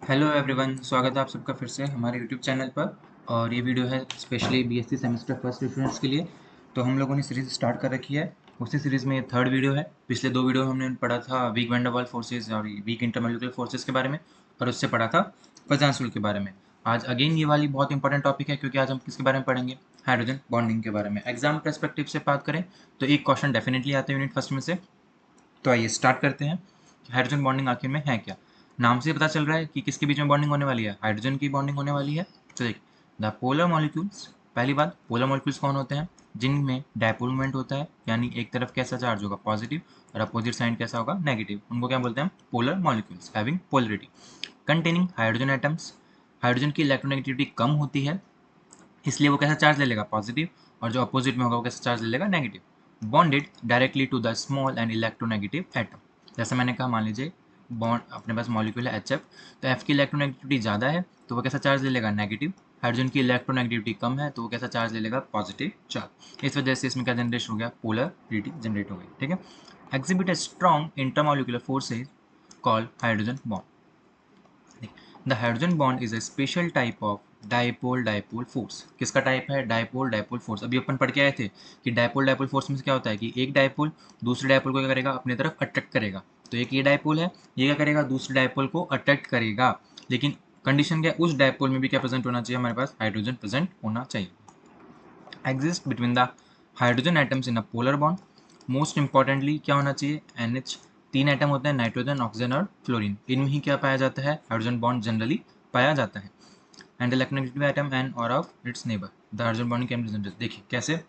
Hello everyone, स्वागत है आप सबका फिर से हमारे यूट्यूब चैनल पर। और ये वीडियो है specially BSc semester first students के लिए। तो हम लोगों ने सीरीज स्टार्ट कर रखी है। उसी सीरीज़ में ये थर्ड वीडियो है। पिछले दो वीडियो में हमने पढ़ा था weak van der Waals forces और वीक इंटरमोलिकुलर फोर्सेज के बारे में, और उससे पढ़ा था फजांस रूल के बारे में। आज अगेन ये वाली बहुत इंपॉर्टेंट टॉपिक है, क्योंकि आज हम किसके बारे में पढ़ेंगे? हाइड्रोजन बॉन्डिंग के बारे में। एग्जाम पर्सपेक्टिव से बात करें तो एक क्वेश्चन डेफिनेटली आता है यूनिट फर्स्ट में से। तो आइए स्टार्ट करते हैं। हाइड्रोजन बॉन्डिंग आखिर में है क्या? नाम से पता चल रहा है कि किसके बीच में बॉन्डिंग होने वाली है, हाइड्रोजन की बॉन्डिंग होने वाली है। तो देखिए, द पोलर मॉलिक्यूल्स, पहली बात, पोलर मॉलिक्यूल्स कौन होते हैं? जिनमें डायपोल मोमेंट होता है, यानी एक तरफ कैसा चार्ज होगा, पॉजिटिव, और अपोजिट साइड कैसा होगा, नेगेटिव। उनको क्या बोलते हैं? Polar molecules having polarity. Containing hydrogen atoms, hydrogen की इलेक्ट्रोनेगेटिविटी कम होती है, इसलिए वो कैसा चार्ज ले लेगा, पॉजिटिव, और जो अपोजिट में होगा वो कैसा चार्ज ले लेगा, negative. Bonded directly to the small and electronegative atom. जैसे मैंने कहा, मान लीजिए बॉन्ड अपने पास मॉलिक्यूल है HF, तो F की इलेक्ट्रोनेगेटिविटी ज़्यादा है तो वो कैसा चार्ज ले लेगा, नेगेटिव। हाइड्रोजन की इलेक्ट्रोनेगेटिविटी कम है तो वो कैसा चार्ज ले लेगा, पॉजिटिव चार्ज। इस वजह से इसमें क्या जनरेट हो गया, पोलरिटी जनरेट हो गई। ठीक है। Exhibit a strong intermolecular forces called hydrogen bond. The hydrogen bond is a special type of dipole dipole force. किसका टाइप है? Dipole dipole force. अभी अपन पढ़ के आए थे कि डाइपोल डाइपोल फोर्स में से क्या होता है कि एक डाइपोल दूसरे डाइपोल को क्या करेगा, अपनी तरफ अट्रैक्ट करेगा। तो एक ये डाइपोल है, ये क्या करेगा, दूसरे डाइपोल को अट्रैक्ट करेगा। लेकिन कंडीशन क्या है, उस डाइपोल में भी क्या प्रेजेंट होना चाहिए, हमारे पास हाइड्रोजन प्रेजेंट होना चाहिए। Exist between the hydrogen atoms in a polar bond. Most importantly क्या होना चाहिए, NH। तीन एटम होते हैं, नाइट्रोजन, ऑक्सीजन और फ्लोरीन। इनमें ही क्या पाया जाता है, हाइड्रोजन बॉन्ड जनरली पाया जाता है। एंड इलेक्ट्रोनेगेटिव एटम एंड और of its neighbour, the hydrogen bond can present. देखिए कैसे,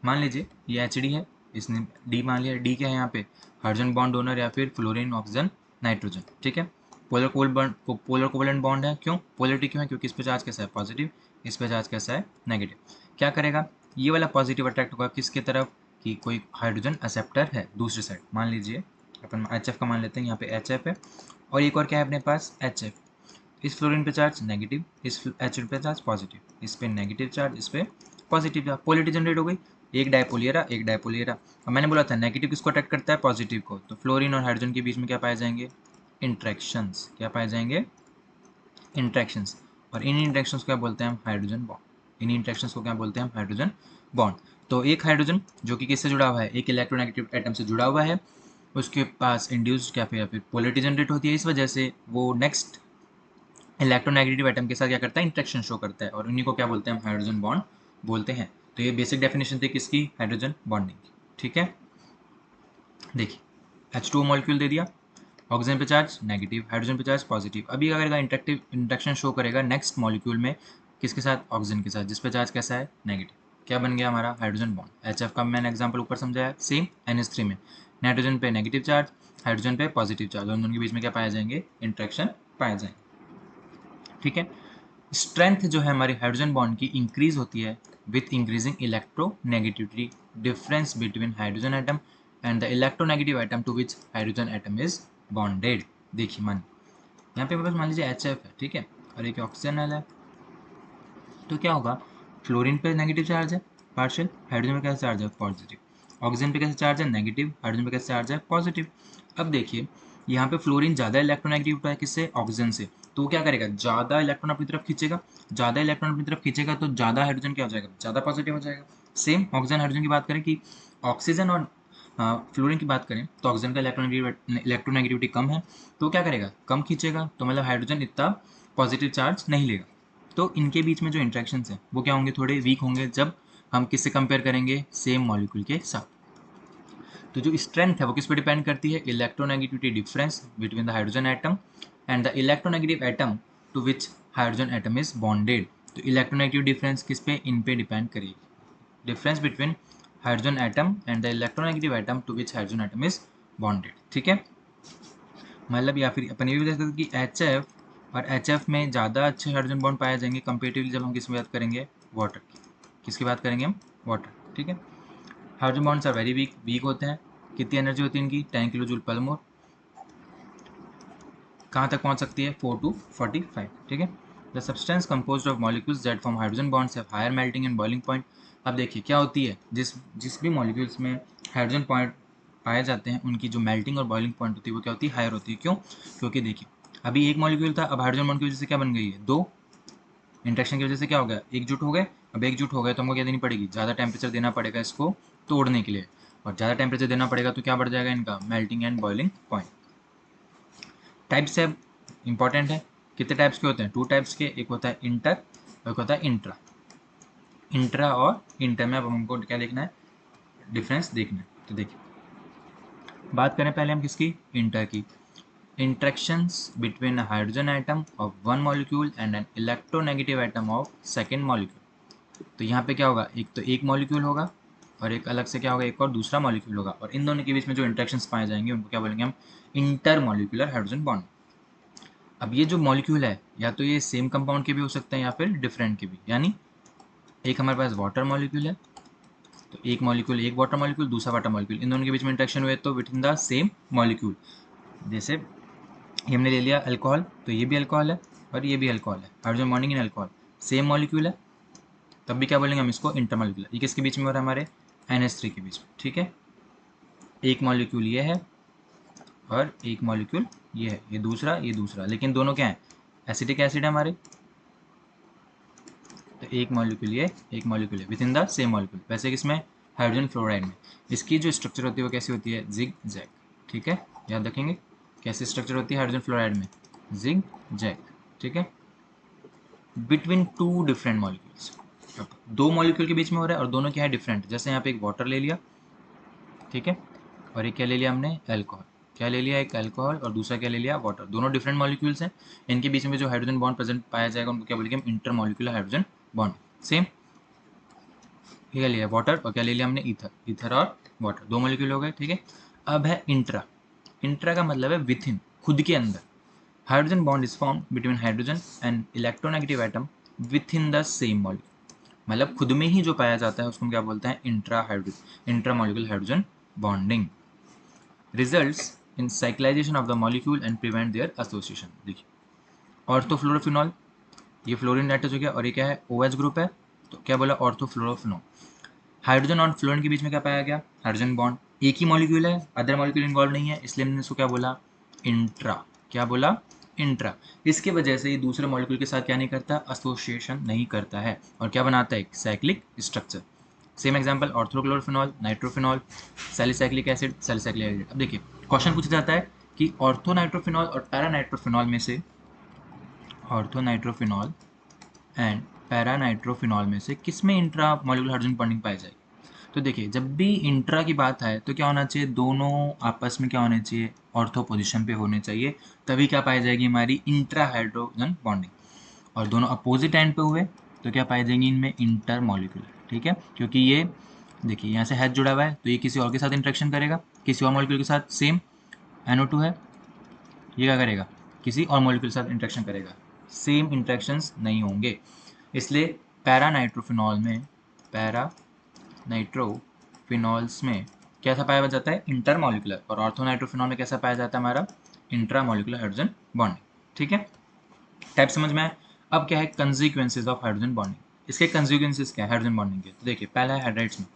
मान लीजिए ये HD है, इसने D मान लिया। D क्या है यहाँ पे, हाइड्रोजन बॉन्ड डोनर या फिर फ्लोरीन, ऑक्सीजन, नाइट्रोजन। ठीक है। पोलर कोवलेंट बॉन्ड है। क्यों पोलरिटी क्यों है? क्योंकि इस पे चार्ज कैसा है, पॉजिटिव, इस पे चार्ज कैसा है, नेगेटिव। क्या करेगा, ये वाला पॉजिटिव अट्रैक्ट होगा किसके तरफ, कि कोई हाइड्रोजन एक्सेप्टर है दूसरी साइड। मान लीजिए अपन HF का मान लेते हैं, यहाँ पे HF है, और एक और क्या है अपने पास, HF। इस फ्लोरीन पे चार्ज नेगेटिव, इस HF पे चार्ज पॉजिटिव, इस पे नेगेटिव चार्ज, इस पे पॉजिटिव चार्ज। पोलरिटी जनरेट हो गई, एक डायपोल ये रहा, एक डायपोल ये रहा। अब मैंने बोला था नेगेटिव किसको अट्रैक्ट करता है, पॉजिटिव को। तो फ्लोरीन और हाइड्रोजन के बीच में क्या पाए जाएंगे, इंट्रैक्शंस। क्या पाए जाएंगे, इंट्रैक्शंस। और इन इंट्रैक्शंस को क्या बोलते हैं हम, हाइड्रोजन बॉन्ड। इन इंट्रैक्शंस को क्या बोलते हैं हम, हाइड्रोजन बॉन्ड। तो एक हाइड्रोजन जो कि किससे जुड़ा हुआ है, एक इलेक्ट्रोनेगेटिव एटम से जुड़ा हुआ है, उसके पास इंड्यूस्ड क्या फिर पोलरिटी जनरेट होती है, इस वजह से वो नेक्स्ट इलेक्ट्रोनेगेटिव एटम के साथ क्या करता है, इंट्रैक्शन शो करता है, और उन्हीं को क्या बोलते हैं हम, हाइड्रोजन बॉन्ड बोलते हैं। तो ये बेसिक डेफिनेशन थी किसकी, हाइड्रोजन बॉन्डिंग की। ठीक है। देखिए H2O मॉलिक्यूल दे दिया, ऑक्सीजन पे चार्ज नेगेटिव, हाइड्रोजन पे चार्ज पॉजिटिव। अभी क्या करेगा, इंट्रैक्शन शो करेगा नेक्स्ट मॉलिक्यूल में, किसके साथ, ऑक्सीजन के साथ, जिस पे चार्ज कैसा है, नेगेटिव। क्या बन गया हमारा, हाइड्रोजन बॉन्ड। HF का मैंने एग्जांपल ऊपर समझाया, सेम NH3 में नाइट्रोजन पे नेगेटिव चार्ज, हाइड्रोजन पे पॉजिटिव चार्ज, दोनों के बीच में क्या पाए जाएंगे, इंट्रैक्शन पाए जाएंगे। ठीक है। स्ट्रेंथ जो है हमारी हाइड्रोजन बॉन्ड की इंक्रीज होती है with increasing electronegativity difference between hydrogen atom and the electronegative atom to which hydrogen atom is bonded. देखिए मान, यहाँ पे मान लीजिए HF है, ठीक है, और एक ऑक्सीजन है, तो क्या होगा, फ्लोरीन पे नेगेटिव चार्ज है पार्शियल, हाइड्रोजन पे कैसा चार्ज है, पॉजिटिव। ऑक्सीजन पे कैसा चार्ज है, नेगेटिव, हाइड्रोजन पे कैसा चार्ज है, पॉजिटिव। अब देखिए यहाँ पे फ्लोरीन ज़्यादा इलेक्ट्रोनेगेटिव होता है किससे, ऑक्सीजन से। तो वो क्या करेगा, ज़्यादा इलेक्ट्रॉन अपनी तरफ खींचेगा, ज़्यादा इलेक्ट्रॉन अपनी तरफ खींचेगा तो ज़्यादा हाइड्रोजन क्या हो जाएगा, ज़्यादा पॉजिटिव हो जाएगा। सेम ऑक्सीजन हाइड्रोजन की बात करें कि ऑक्सीजन और फ्लोरीन की बात करें तो ऑक्सीजन का इलेक्ट्रोनेगेटिविटी कम है, तो क्या करेगा, कम खींचेगा, तो मतलब हाइड्रोजन इतना पॉजिटिव चार्ज नहीं लेगा। तो इनके बीच में जो इंट्रैक्शंस हैं वो क्या होंगे, थोड़े वीक होंगे जब हम किससे कंपेयर करेंगे, सेम मॉलिक्यूल के साथ। तो जो स्ट्रेंथ है वो किस पे डिपेंड करती है, electronegativity difference between the hydrogen atom and the electronegative atom to which hydrogen atom is bonded. तो इलेक्ट्रोनेगेटिव डिफरेंस किस पे, इन पे डिपेंड करेगी, difference between hydrogen atom and the electronegative atom to which hydrogen atom is bonded. ठीक है। मतलब या फिर अपन ये भी देख सकते हैं कि HF और HF में ज़्यादा अच्छे हाइड्रोजन बॉन्ड पाए जाएंगे कंपेरेटिवली जब हम किसकी बात करेंगे, वाटर की। किसकी बात करेंगे हम, वाटर। ठीक है। Hydrogen bonds are very weak, weak होते हैं। कितनी एनर्जी होती है इनकी, 10 किलो जूल पर मोल। कहाँ तक पहुँच सकती है, 4 to 45। ठीक है। The substance compose of molecules that form hydrogen bonds have higher melting and boiling point. अब देखिए क्या होती है, जिस जिस भी मॉलिक्यूल्स में हाइड्रोजन पॉइंट पाए जाते हैं उनकी जो मेल्टिंग और बॉइलिंग पॉइंट होती है वो क्या होती है, हायर होती है। क्यों, क्योंकि देखिए अभी एक मॉलिक्यूल था, अब हाइड्रोजन बॉन्ड की वजह से क्या बन गई है, दो। इंट्रैक्शन की वजह से क्या हो गया, एकजुट हो गए। अब एकजुट हो गए तो हमको क्या देनी पड़ेगी, ज़्यादा टेम्परेचर देना पड़ेगा इसको तोड़ने के लिए, और ज़्यादा टेम्परेचर देना पड़ेगा तो क्या बढ़ जाएगा इनका melting and boiling point. Types है, इंपॉर्टेंट है। कितने टाइप्स के होते हैं, 2 टाइप्स के, एक होता है इंटर, एक होता है इंट्रा। इंट्रा और इंटर में अब हमको क्या देखना है, डिफरेंस देखना है। तो देखिए, बात करें पहले हम किसकी, इंटर की। Interactions between a hydrogen atom of one molecule and an electronegative atom of second molecule। तो यहाँ पे क्या होगा, एक तो एक मॉलिक्यूल होगा और एक अलग से क्या होगा, एक और दूसरा मॉलिक्यूल होगा, और इन दोनों के बीच में जो इंट्रैक्शंस पाए जाएंगे उनको क्या बोलेंगे हम, इंटर मॉलिक्यूलर हाइड्रोजन बॉन्ड। अब ये जो मॉलिक्यूल है, या तो ये सेम कंपाउंड के भी हो सकते हैं या फिर डिफरेंट के भी, यानी एक हमारे पास वाटर मॉलिक्यूल है, तो एक मॉलिक्यूल, एक वाटर मॉलिक्यूल, दूसरा वाटर मॉलिक्यूल, इन दोनों के बीच में इंट्रैक्शन हुए तो with in the same molecule. जैसे ये हमने ले लिया अल्कोहल, तो ये भी अल्कोहल है और ये भी अल्कोहल है, हाइड्रोजन बॉन्डिंग इन अल्कोहल, सेम मॉलिक्यूल है, तब भी क्या बोलेंगे हम इसको इंटरमॉलिक्यूलर। ये किसके बीच में हो रहा है, हमारे NH3 के बीच में, ठीक है। एक मॉलिक्यूल ये है और एक मॉलिक्यूल ये है, ये दूसरा, लेकिन दोनों क्या है, एसिटिक एसिड है हमारे। तो एक मॉलिक्यूल ये, एक मॉलिक्यूल है, with in the same molecule. वैसे किसमें, हाइड्रोजन फ्लोराइड में, इसकी जो स्ट्रक्चर होती है वो कैसी होती है, जिग जैग, ठीक है, याद रखेंगे कैसी स्ट्रक्चर होती है हाइड्रोजन फ्लोराइड में, जिग जैग, ठीक है। बिटवीन टू डिफरेंट मॉलिक्यूल्स, दो मॉलिक्यूल के बीच में हो रहा है और दोनों क्या है, डिफरेंट। जैसे यहाँ पे एक वाटर ले लिया, ठीक है, और एक क्या ले लिया हमने, अल्कोहल। क्या ले लिया, एक अल्कोहल और दूसरा क्या ले लिया, वाटर। दोनों डिफरेंट मॉलिक्यूल्स हैं, इनके बीच में जो हाइड्रोजन बॉन्ड प्रेजेंट पाया जाएगा उनको क्या बोलेंगे हम, इंटरमॉलिक्यूलर हाइड्रोजन बॉन्ड। सेम, क्या लिया, वाटर, और क्या ले लिया हमने, ईथर। ईथर और वाटर, दो मॉलिक्यूल हो गए, ठीक है। अब है इंट्रा। इंट्रा का मतलब है विथ इन, खुद के अंदर। Hydrogen bond is form between hydrogen and electronegative atom with in the same molecule. मतलब खुद में ही जो पाया जाता है उसको हम क्या बोलते हैं, intramolecular hydrogen bonding. Results in cyclisation of the molecule and prevent there association. देखिए, ऑर्थोफ्लोरोफिनॉल, ये फ्लोरीन एटच हो गया, और ये क्या है, OH ग्रुप है, तो क्या बोला, ऑर्थोफ्लोरोफिनॉल। हाइड्रोजन और फ्लोरीन के बीच में क्या पाया गया, हाइड्रोजन बॉन्ड। एक ही मॉलिक्यूल है, अदर मॉलिक्यूल इन्वॉल्व नहीं है, इसलिए हमने इसको क्या बोला, इंट्रा। क्या बोला, इंट्रा। इसके वजह से ये दूसरे मॉलिक्यूल के साथ क्या नहीं करता, एसोसिएशन नहीं करता है, और क्या बनाता है, एक cyclic structure. Same example, orthochlorophenol, nitrophenol, salicylic acid, salicylic acid. अब देखिए, क्वेश्चन पूछा जाता है कि ऑर्थोनाइट्रोफिनॉल और पैरानाइट्रोफिनॉल में से, ऑर्थोनाइट्रोफिनॉल एंड पैरानाइट्रोफिनॉल में से किस में इंट्रा मॉलिक्यूलर हाइड्रोजन बॉन्डिंग पाई जाएगी। तो देखिए, जब भी इंट्रा की बात आए तो क्या होना चाहिए, दोनों आपस में क्या होने चाहिए, ऑर्थो पोजीशन पे होने चाहिए, तभी क्या पाई जाएगी हमारी इंट्रा हाइड्रोजन बॉन्डिंग। और दोनों अपोजिट एंड पे हुए तो क्या पाई जाएंगी इनमें, इंटर मॉलिक्यूलर, ठीक है। क्योंकि ये देखिए यहाँ से हैच जुड़ा हुआ है, तो ये किसी और के साथ इंट्रैक्शन करेगा, किसी और मॉलिक्यूल के साथ, सेम NO2 है, ये क्या करेगा, किसी और मॉलिक्यूल के साथ इंट्रैक्शन करेगा, सेम इंट्रैक्शंस नहीं होंगे। इसलिए पैरानाइट्रोफिनॉल में, पैरानाइट्रोफिनॉल्स में कैसा पाया जाता है, इंटरमॉलिक्यूलर, और ऑर्थोनाइट्रोफिनॉल में कैसा पाया जाता है हमारा, इंट्रामॉलिक्यूलर हाइड्रोजन बॉन्डिंग, ठीक है। टाइप समझ में आया। अब क्या है, कंसिक्वेंसेज ऑफ हाइड्रोजन बॉन्डिंग। इसके कंसिक्वेंसेज क्या है हाइड्रोजन बॉन्डिंग के, तो देखिए, पहला है हाइड्राइड्स में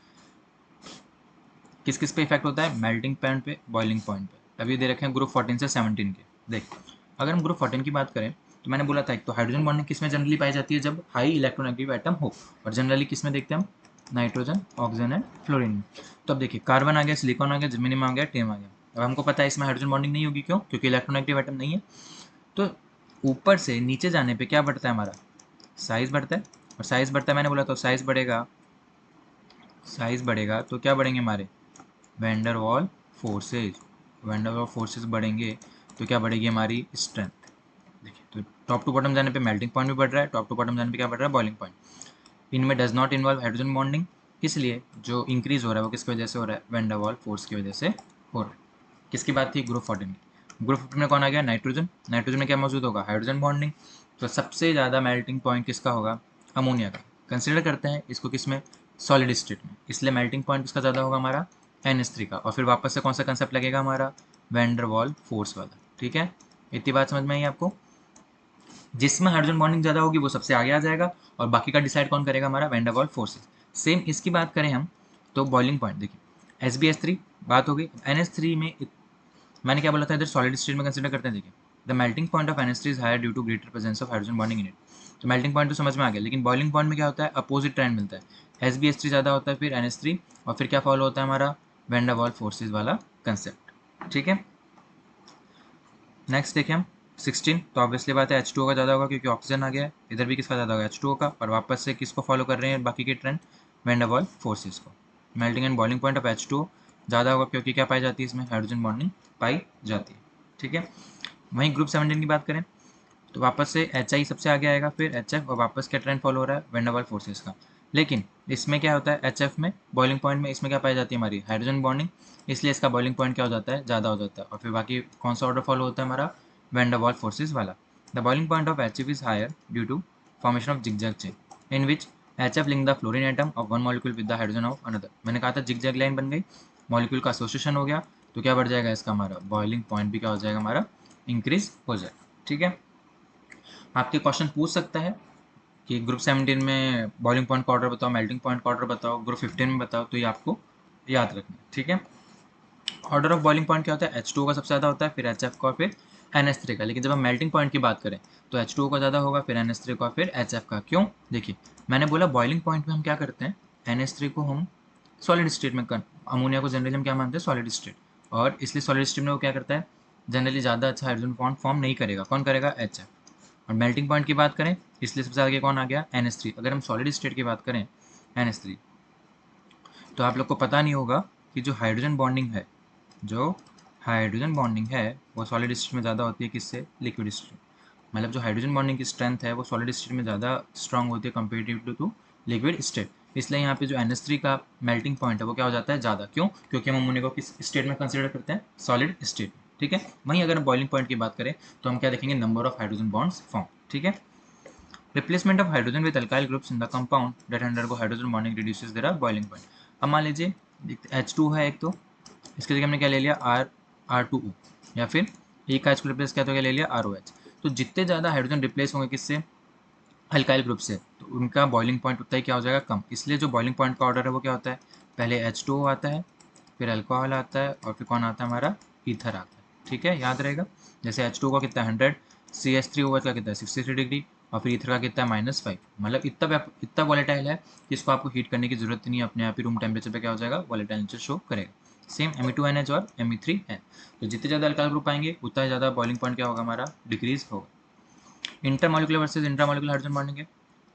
किस किस पे इफेक्ट होता है, मेल्टिंग पॉइंट पे, बॉइलिंग पॉइंट पे। अभी दे रखे हैं ग्रुप 14 से 17 के। देख, अगर हम ग्रुप 14 की बात करें तो मैंने बोला था, एक तो हाइड्रोजन बॉन्डिंग किस में जनरली पाई जाती है, जब हाई इलेक्ट्रोनेगेटिव एटम हो, और जनरली किस में देखते हैं हम, नाइट्रोजन, ऑक्सीजन एंड फ्लोरीन। तो अब देखिए, कार्बन आ गया, सिलिकॉन आ गया, जर्मेनियम आ गया, टेम आ गया। अब हमको पता है इसमें हाइड्रोजन बॉन्डिंग नहीं होगी, क्यों, क्योंकि इलेक्ट्रोनेगेटिव एटम नहीं है। तो ऊपर से नीचे जाने पे क्या बढ़ता है हमारा, साइज बढ़ता है, और साइज बढ़ता है, मैंने बोला तो साइज बढ़ेगा, साइज बढ़ेगा तो क्या बढ़ेंगे हमारे, wander wall forces. Wander wall forces बढ़ेंगे तो क्या बढ़ेगी हमारी स्ट्रेंथ। देखिए, तो टॉप टू बॉटम जाने पे मेल्टिंग पॉइंट भी बढ़ रहा है, टॉप टू बॉटम जाने पे क्या बढ़ रहा है, बॉइलिंग पॉइंट। इनमें does not involve hydrogen bonding, इसलिए जो इंक्रीज हो रहा है वो किसकी वजह से हो रहा है, वैंडर वॉल फोर्स की वजह से हो रहा है। किसकी बात थी, ग्रुप 14 की। ग्रुप 15 में कौन आ गया, नाइट्रोजन। नाइट्रोजन में क्या मौजूद होगा, हाइड्रोजन बॉन्डिंग। तो सबसे ज़्यादा मेल्टिंग पॉइंट किसका होगा, अमोनिया का। कंसिडर करते हैं इसको किस में, सॉलिड स्टेट में, इसलिए मेल्टिंग पॉइंट इसका ज़्यादा होगा हमारा NH3 का। और फिर वापस से कौन सा कंसेप्ट लगेगा हमारा, वैंडर वॉल फोर्स वाला, ठीक है। इतनी बात समझ में आई आपको। जिसमें हाइड्रोजन बॉन्डिंग ज़्यादा होगी वो सबसे आगे आ जाएगा, और बाकी का डिसाइड कौन करेगा, हमारा van der Waals forces. Same इसकी बात करें हम तो बॉइलिंग पॉइंट देखिए, SbS3 बात हो गई। NH3 में मैंने क्या बोला था, इधर सॉलिड स्टेट में कंसिडर करते हैं। देखिए, the melting point of NH3 is higher due to greater presence of hydrogen bonding in it. तो मेल्टिंग पॉइंट तो समझ में आ गया, लेकिन बॉइलिंग पॉइंट में क्या होता है, अपोजिट ट्रेंड मिलता है, SbH3 ज़्यादा होता है फिर NH3, और फिर क्या फॉलो होता है हमारा वैन डर वाल्स फोर्सेज वाला कंसेप्ट। ठीक है, नेक्स्ट देखें हम 16। तो ऑब्वियसली बात है H2O का ज़्यादा होगा क्योंकि ऑक्सीजन आ गया है, इधर भी किसका ज़्यादा होगा H2O का, और वापस से किसको फॉलो कर रहे हैं बाकी के trend, van der Waals forces को। Melting and boiling point of H2O ज़्यादा होगा क्योंकि क्या पाई जाती है इसमें, हाइड्रोजन बॉन्डिंग पाई जाती है। ठीक है, वहीं ग्रुप 17 की बात करें तो वापस से HI सबसे आगे आएगा, फिर HF, और वापस क्या ट्रेंड फॉलो हो रहा है, वैन डर वाल्स फोर्सेज का। लेकिन इसमें क्या होता है, HF में बॉइलिंग पॉइंट में इसमें क्या पाई जाती है हमारी हाइड्रोजन बॉन्डिंग, इसलिए इसका बॉइलिंग पॉइंट क्या हो जाता है, ज़्यादा हो जाता है। और फिर बाकी कौन सा ऑर्डर फॉलो होता है हमारा, वैन डर वाल्स फोर्सेज वाला। The boiling point of HF is higher due to formation of zigzag chain in which HF link the fluorine atom of one molecule with the hydrogen of another. मैंने कहा था zigzag line बन गई, molecule का association हो गया, तो क्या बढ़ जाएगा इसका, हमारा बॉइलिंग पॉइंट भी क्या हो जाएगा, हमारा इंक्रीज हो जाएगा। ठीक है, आपके क्वेश्चन पूछ सकता है कि ग्रुप 17 में बॉइलिंग पॉइंट का ऑर्डर बताओ, मेल्टिंग पॉइंट का ऑर्डर बताओ, ग्रुप 15 में बताओ, तो ये आपको याद रखना है। ठीक है, ऑर्डर ऑफ बॉइलिंग पॉइंट क्या होता है, H2O का सबसे ज़्यादा होता है, फिर HF का, फिर NH3 का। लेकिन जब हम मेल्टिंग पॉइंट की बात करें तो H2O का ज़्यादा होगा, फिर NH3 का, फिर HF का। क्यों, देखिए मैंने बोला बॉइलिंग पॉइंट में हम क्या करते हैं, NH3 को हम सॉलिड स्टेट में अमोनिया को जनरली हम क्या मानते हैं, सॉलिड स्टेट, और इसलिए सॉलिड स्टेट में वो क्या करता है, जनरली ज़्यादा अच्छा हाइड्रोजन बॉन्ड फॉर्म नहीं करेगा। कौन करेगा, HF। और मेल्टिंग पॉइंट की बात करें इसलिए सबसे आगे कौन आ गया, NH3। अगर हम सॉलिड स्टेट की बात करें NH3, तो आप लोग को पता नहीं होगा कि जो हाइड्रोजन बॉन्डिंग है, जो हाइड्रोजन बॉन्डिंग है वो सॉलिड स्टेट में ज़्यादा होती है किससे, लिक्विड स्टेट। मतलब जो हाइड्रोजन बॉन्डिंग की स्ट्रेंथ है वो सॉलिड स्टेट में ज़्यादा स्ट्रांग होती है कंपेरेटिव टू लिक्विड स्टेट। इसलिए यहाँ पे जो NH3 का मेल्टिंग पॉइंट है वो क्या हो जाता है, ज़्यादा। क्यों, क्योंकि हम अमोनिया को किस स्टेट में कंसिडर करते हैं, सॉलिड स्टेट। ठीक है, वहीं अगर हम बॉइलिंग पॉइंट की बात करें तो हम क्या देखेंगे, number of hydrogen bonds form. ठीक है, replacement of hydrogen with alkyl groups in the compound that undergo hydrogen bonding reduces there boiling point. अब मान लीजिए H2 है एक, तो इसके जगह हमने क्या ले लिया, R2O, या फिर एक H को रिप्लेस किया तो क्या ले लिया, ROH। तो जितने ज़्यादा हाइड्रोजन रिप्लेस होंगे किससे, अल्काइल ग्रुप से, तो उनका बॉइलिंग पॉइंट उतना ही क्या हो जाएगा, कम। इसलिए जो बॉइलिंग पॉइंट का ऑर्डर है वो क्या होता है, पहले H2O आता है, फिर अल्कोहल आता है, और फिर कौन आता है, हमारा ईथर आता है। ठीक है, याद रहेगा। जैसे H2O का कितना है 100, CH3OH का कितना है 63 डिग्री, और फिर ईथर का कितना है -5। मतलब इतना वॉलेटाइल है कि इसको आपको हीट करने की जरूरत नहीं है, अपने आप ही रूम टेम्परेचर पे क्या हो जाएगा, वॉलेटाइल नेचर शो करेगा। सेम Me2NH और Me3N। तो जितने ज़्यादा अल्काइल ग्रुप आएंगे उतना ज़्यादा बॉइलिंग पॉइंट क्या होगा, हमारा डिक्रीज होगा। Intermolecular versus intramolecular hydrogen bonding है।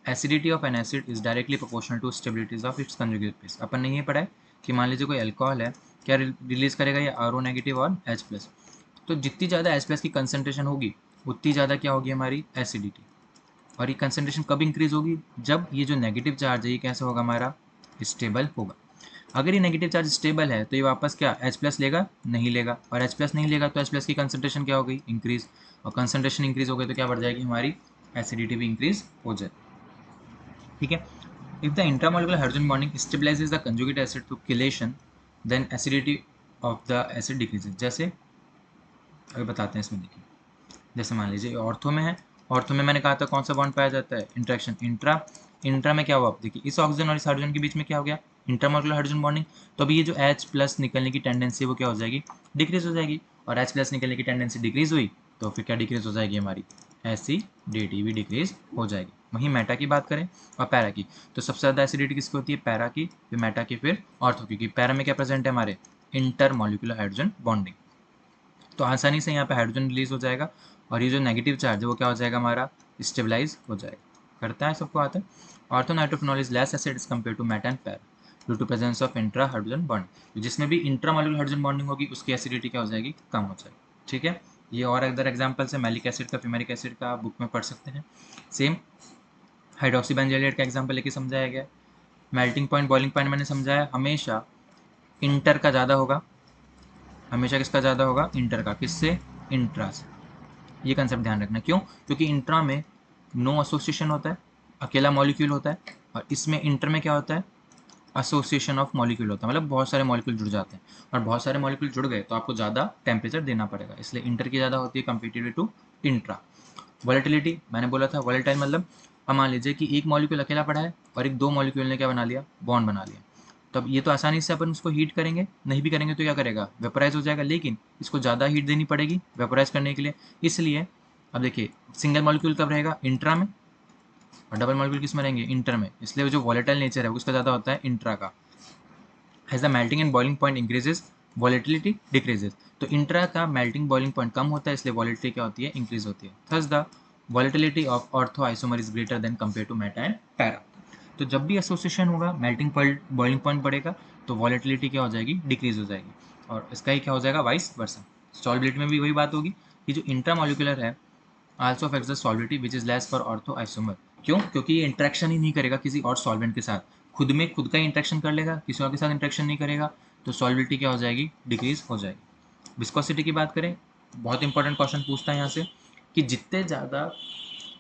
Acidity of an acid is directly proportional to stabilities of its conjugate base. अपन ने ये पढ़ा है कि मान लीजिए कोई अल्कोहल है, क्या रिलीज करेगा ये RO नेगेटिव और H+। तो जितनी ज़्यादा H+ की कंसनट्रेशन होगी उतनी ज़्यादा क्या होगी, हमारी एसिडिटी। और ये कंसनट्रेशन कब इंक्रीज होगी, जब ये जो नेगेटिव चार्ज है ये कैसा होगा, हमारा स्टेबल होगा। अगर ये नेगेटिव चार्ज स्टेबल है तो ये वापस क्या H+ लेगा, नहीं लेगा, और H+ नहीं लेगा तो H+ की कंसनट्रेशन क्या हो गई, इंक्रीज। और कंसनट्रेशन इंक्रीज हो गई तो क्या बढ़ जाएगी, हमारी एसिडिटी भी इंक्रीज हो जाए। ठीक है, if the intramolecular hydrogen bonding stabilises the conjugate acid through chelation then acidity of the acid decreases. जैसे अभी बताते हैं इसमें, देखिए जैसे मान लीजिए ऑर्थो में है, ऑर्थो में मैंने कहा था कौन सा बॉन्ड पाया जाता है, इंट्रैक्शन इंट्रा। इंट्रा में क्या हुआ, आप देखिए इस ऑक्सीजन और इस हाइड्रोजन के बीच में क्या हो गया, इंट्रामोलिकुलर हाइड्रोजन बॉन्डिंग। तो अभी ये जो H+ निकलने की टेंडेंसी वो क्या हो जाएगी, डिक्रीज हो जाएगी। और H+ निकलने की टेंडेंसी डिक्रीज हुई तो फिर क्या डिक्रीज हो जाएगी, हमारी एसिडिटी भी डिक्रीज हो जाएगी। वहीं मेटा की बात करें और पैरा की, तो सबसे ज़्यादा एसिडिटी किसकी होती है, पैरा की, फिर मेटा की, फिर ऑर्थो की। पैरा में क्या प्रेजेंट है, हमारे इंटरमोलिकुलर हाइड्रोजन बॉन्डिंग। तो आसानी से यहाँ पे हाइड्रोजन रिलीज हो जाएगा, और ये जो नेगेटिव चार्ज है वो क्या हो जाएगा, हमारा स्टेबलाइज हो जाएगा। करता है, सबको आता है। Ortho nitrophenol is less acid as compare to meta and para due to presence of intra hydrogen bond. जिसमें भी इंट्रामोलिकुलर हाइड्रोजन बॉन्डिंग होगी उसकी एसिडिटी क्या हो जाएगी, कम हो जाएगी। ठीक है, ये और अदर एग्जाम्पल्स है, मैलिक एसिड का, फिमेरिक एसिड का, आप बुक में पढ़ सकते हैं। सेम हाइड्रोक्सी बेंजोएलेट का एग्जाम्पल लेके समझाया गया। मेल्टिंग पॉइंट बॉइलिंग पॉइंट मैंने समझाया, हमेशा इंटर का ज़्यादा होगा, हमेशा किसका ज़्यादा होगा, इंटर का। किससे, इंट्रा से। ये कंसेप्ट ध्यान रखना। क्यों, क्योंकि इंट्रा में नो एसोसिएशन होता है, अकेला मॉलिक्यूल होता है, और इसमें इंटर में क्या होता है, एसोसिएशन ऑफ मॉलिक्यूल होता है, मतलब बहुत सारे मॉलिक्यूल जुड़ जाते हैं, और बहुत सारे मॉलिक्यूल जुड़ गए तो आपको ज़्यादा टेम्परेचर देना पड़ेगा, इसलिए इंटर की ज़्यादा होती है कंपेरेटिव टू इंट्रा। वॉलेटिलिटी मैंने बोला था, वॉलेटाइल मतलब अब मान लीजिए कि एक मॉलिक्यूल अकेला पड़ा है और एक दो मॉलिक्यूल ने क्या बना लिया, बॉन्ड बना लिया। तो अब ये तो आसानी से अपन उसको हीट करेंगे, नहीं भी करेंगे तो क्या करेगा, वेपराइज हो जाएगा, लेकिन इसको ज़्यादा हीट देनी पड़ेगी वेपराइज करने के लिए। इसलिए अब देखिए सिंगल मॉलिक्यूल कब रहेगा, इंट्रा में, और डबल मॉलिक्यूल किस में रहेंगे, इंटर में। इसलिए जो वॉलेटाइल नेचर है उसका ज़्यादा होता है इंट्रा का। As the melting and boiling point increases volatility decreases. तो इंट्रा का मेल्टिंग बॉइलिंग पॉइंट कम होता है, इसलिए वॉलेटिलिटी क्या होती है, इंक्रीज होती है। Thus the volatility of ortho isomer is greater than compare to meta and para. तो जब भी एसोसिएशन होगा, मेल्टिंग पॉइंट बॉइलिंग पॉइंट बढ़ेगा, तो वॉलेटिलिटी क्या हो जाएगी, डिक्रीज हो जाएगी, और इसका ही क्या हो जाएगा, वाइस वर्सा। सॉल्बिलिटी में भी वही बात होगी कि जो इंट्रामोलिकुलर है also affects the solubility which is less for ortho isomer. क्यों, क्योंकि ये इंट्रैक्शन ही नहीं करेगा किसी और सॉल्वेंट के साथ, खुद में खुद का इंट्रैक्शन कर लेगा, किसी और के साथ इंट्रैक्शन नहीं करेगा, तो सॉल्बिलिटी क्या हो जाएगी, डिक्रीज हो जाएगी। विस्कोसिटी की बात करें, बहुत इंपॉर्टेंट क्वेश्चन पूछता है यहाँ से कि जितने ज़्यादा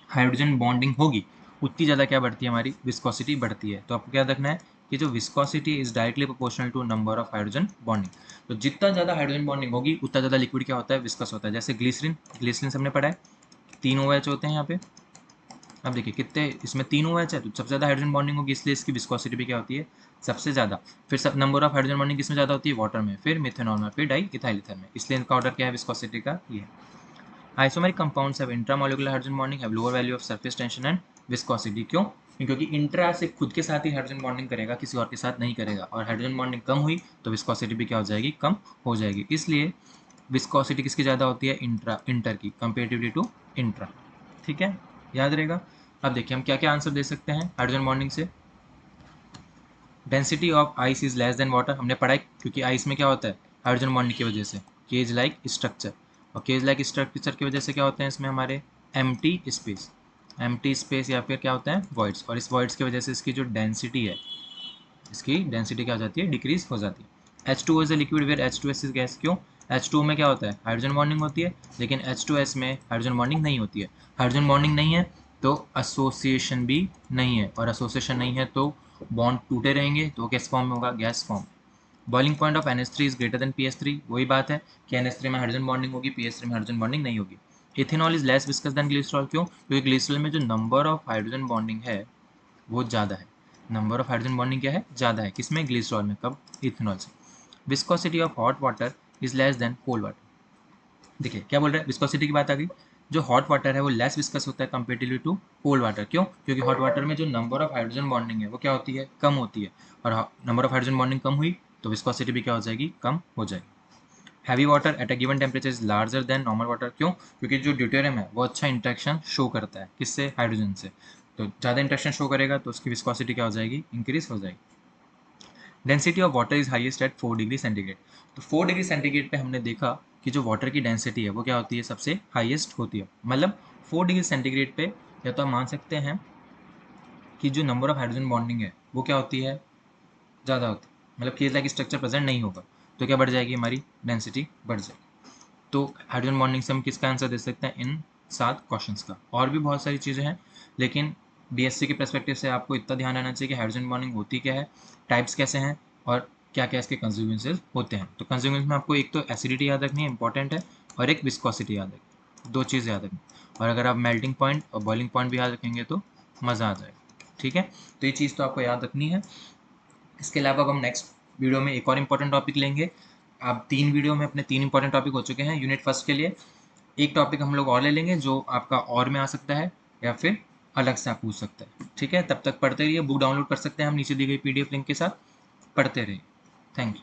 हाइड्रोजन बॉन्डिंग होगी उतनी ज़्यादा क्या बढ़ती है, हमारी विस्कोसिटी बढ़ती है। तो आपको क्या रखना है कि जो viscosity is directly proportional to number of hydrogen bonding. तो जितना ज़्यादा हाइड्रोजन बॉन्डिंग होगी उतना ज़्यादा लिक्विड क्या होता है, विस्कस होता है। जैसे ग्लिसरीन, ग्लिसरीन से हमने पढ़ा है 3 OH होते हैं यहाँ पे। अब देखिए कितने, इसमें 3 OH है तो सबसे ज़्यादा हाइड्रोजन बॉन्डिंग होगी, इसलिए इसकी विस्कोसिटी भी क्या होती है, सबसे ज़्यादा। फिर सब नंबर ऑफ हाइड्रोजन बॉन्डिंग किसमें ज़्यादा होती है, वाटर में, फिर मिथेनॉल में, फिर डाई इथाइल ईथर में, इसलिए इनका ऑर्डर क्या है विस्कोसिटी का, ये है। Isomeric compounds have intramolecular hydrogen bonding have lower value of surface tension and viscosity. क्यों, क्योंकि इंट्रा से खुद के साथ ही हाइड्रोजन बॉन्डिंग करेगा, किसी और के साथ नहीं करेगा, और हाइड्रोजन बॉन्डिंग कम हुई तो विस्कोसिटी भी क्या हो जाएगी, कम हो जाएगी। इसलिए विस्कोसिटी किसकी ज़्यादा होती है, इंटर की कंपेरेटिवली टू इंट्रा। ठीक है, याद रहेगा। अब देखिए हम क्या क्या आंसर दे सकते हैं हाइड्रोजन बॉन्डिंग से। Density of ice is less than water, हमने पढ़ा है, क्योंकि आइस में क्या होता है, हाइड्रोजन बॉन्डिंग की वजह से केज लाइक स्ट्रक्चर, और केज लाइक स्ट्रक्चर की वजह से क्या होते हैं इसमें हमारे एम्प्टी स्पेस, एम्प्टी स्पेस या फिर क्या होता है वॉइड्स, और इस वॉइड्स की वजह से इसकी जो डेंसिटी है, इसकी डेंसिटी क्या हो जाती है, डिक्रीज हो जाती है। H2O is a liquid where H2S is gas. क्यों, H2O में क्या होता है, हाइड्रोजन बॉन्डिंग होती है, लेकिन H2S में हाइड्रोजन बॉन्डिंग नहीं होती है। हाइड्रोजन बॉन्डिंग नहीं है तो एसोसिएशन भी नहीं है, और एसोसिएशन नहीं है तो बॉन्ड टूटे रहेंगे, तो किस फॉर्म में होगा, gas form. Boiling point of NH3 is greater then PS3, वही बात है कि NH3 में हाइड्रोजन बॉन्डिंग होगी, PS3 में हाइड्रोजन बॉन्डिंग नहीं होगी। Ethanol is less viscous than glycerol. क्यों, क्योंकि ग्लिसरॉल में जो नंबर ऑफ हाइड्रोजन बॉन्डिंग है वो ज़्यादा है, नंबर ऑफ हाइड्रोजन बॉन्डिंग क्या है, ज़्यादा है, किसमें, ग्लिसरॉल में, कब, इथेनॉल से। Viscosity of hot water is less than cold water. देखिए क्या बोल रहे हैं, विस्कोसिटी की बात आ गई, जो हॉट वाटर है वो लेस विस्कस होता है कंपेरेटिवली टू कोल्ड वाटर। क्यों, क्योंकि हॉट वाटर में जो नंबर ऑफ हाइड्रोजन बॉन्डिंग है वो क्या होती है, कम होती है, और नंबर ऑफ हाइड्रोजन बॉन्डिंग कम हुई तो विस्कोसिटी भी क्या हो जाएगी, कम हो जाएगी। Heavy water at a given temperature is larger than normal water. क्यों, क्योंकि जो ड्यूटेरियम है वो अच्छा इंट्रैक्शन शो करता है, किससे, हाइड्रोजन से, तो ज़्यादा इंट्रैक्शन शो करेगा तो उसकी विस्कोसिटी क्या हो जाएगी, इंक्रीज हो जाएगी। Density of water is highest eight 4 degree centigrade. तो 4 डिग्री सेंटीग्रेड पे हमने देखा कि जो वाटर की डेंसिटी है वो क्या होती है, सबसे हाईएस्ट होती है। मतलब 4 डिग्री सेंटीग्रेड पे या तो हम मान सकते हैं कि जो नंबर ऑफ हाइड्रोजन बॉन्डिंग है वो क्या होती है, ज़्यादा होती है, मतलब केज लाइक स्ट्रक्चर प्रेजेंट नहीं होगा, तो क्या बढ़ जाएगी, हमारी डेंसिटी बढ़ जाएगी। तो हाइड्रोजन बॉन्डिंग से हम किसका आंसर दे सकते हैं, इन 7 क्वेश्चंस का। और भी बहुत सारी चीज़ें हैं, लेकिन BSc के पर्सपेक्टिव से आपको इतना ध्यान रहना चाहिए कि हाइड्रोजन बॉन्डिंग होती क्या है, टाइप्स कैसे हैं, और क्या क्या इसके कंज्यूमेंसेस होते हैं। तो कंज्यूमेंस में आपको एक तो एसिडिटी याद रखनी है, इंपॉर्टेंट है, और एक विस्कोसिटी याद रखनी, 2 चीज़ याद रखनी। और अगर आप मेल्टिंग पॉइंट और बॉइलिंग पॉइंट भी याद रखेंगे तो मज़ा आ जाएगा। ठीक है, तो ये चीज़ तो आपको याद रखनी है। इसके अलावा अब हम नेक्स्ट वीडियो में एक और इम्पॉर्टेंट टॉपिक लेंगे। आप 3 वीडियो में अपने 3 इंपॉर्टेंट टॉपिक हो चुके हैं यूनिट फर्स्ट के लिए। एक टॉपिक हम लोग और ले लेंगे जो आपका और में आ सकता है, या फिर अलग से आप पूछ सकते हैं। ठीक है, तब तक पढ़ते रहिए, बुक डाउनलोड कर सकते हैं हम नीचे दी गई PDF लिंक के साथ, पढ़ते रहिए। Thank you.